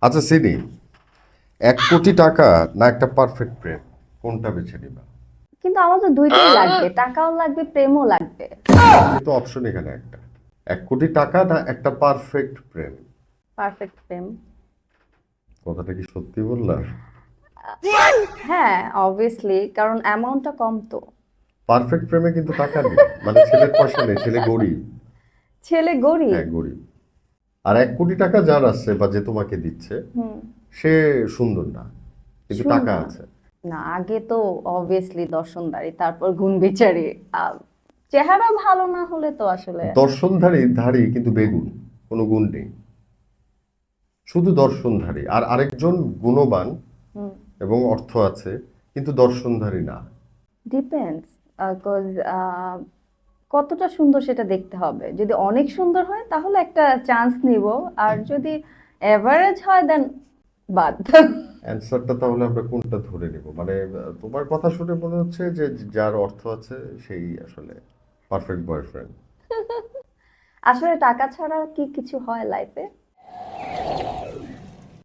আচ্ছা সিনি, 1 কোটি টাকা না একটা পারফেক্ট প্রেম, কোনটা বেছে নিবা? কিন্তু আমার তো দুইটাই লাগবে, টাকাও লাগবে, প্রেমও লাগবে। কিন্তু অপশন এখানে একটা, 1 কোটি টাকা না একটা পারফেক্ট প্রেম। পারফেক্ট প্রেম। কথাটা কি সত্যি বললা? হ্যাঁ, অবভিয়াসলি, কারণ অ্যামাউন্টটা কম তো। পারফেক্ট প্রেমে কিন্তু টাকা নেই, মানে ছেলের পয়সা নেই, ছেলে গরিব। ছেলে হ্যাঁ গরিব। গরিব। আর 1 কোটি টাকা যার আছে বা যে তোমাকে দিচ্ছে, হুম। সে সুন্দর না, কিন্তু টাকা সুন্দর আছে। না, আগে তো অবভিয়াসলি দর্শনদারি, তারপর গুণ বিচারি। আহ, চেহারা ভালো না হলে তো আসলে। দর্শনধারী ধারী কিন্তু বেগুন, কোনো গুণ নেই, শুধু দর্শনধারী। আর আরেকজন গুণবান হুম। এবং অর্থ আছে, কিন্তু দর্শনধারী না। ডিপেন্ডস, কজ কতটা সুন্দর সেটা দেখতে হবে। যদি অনেক সুন্দর হয় তাহলে একটা চান্স নিব, আর যদি এভারেজ হয় দেন বাদ। অ্যান্সারটা তাহলে আমরা কোনটা ধরে নিব? মানে তোমার কথা শুনে মনে হচ্ছে যে যার অর্থ আছে সেই আসলে পারফেক্ট বয়ফ্রেন্ড। আসলে টাকা ছাড়া কি কিছু হয় লাইফে?